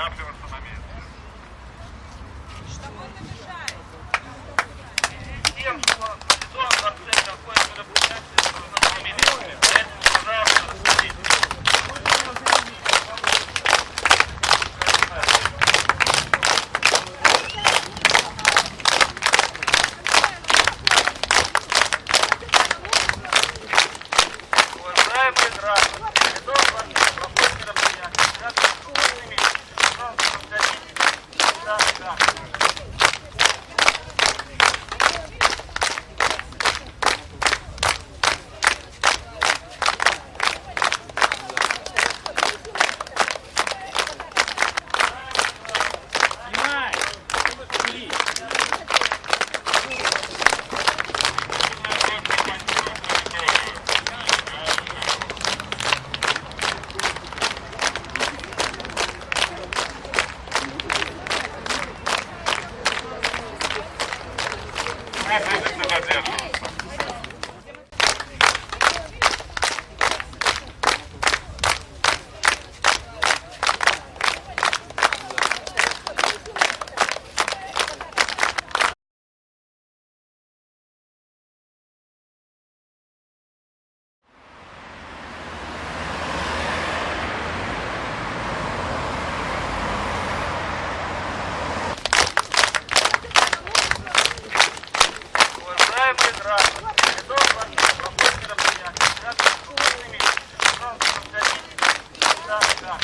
скапливаться на месте. Что он мешает? Тем, что сезон в дворце какое мероприятие должно помилиться. Поэтому, пожалуйста, расходитесь. Уважаемые граждане, сезон в дворце проходит мероприятие. Связано с спокойными, пожалуйста, расходитесь. Да. Просится задерживаться. Уважаемые граждане, сезон в дворце проходит мероприятие. Связано с спокойными, пожалуйста, расходитесь. Да.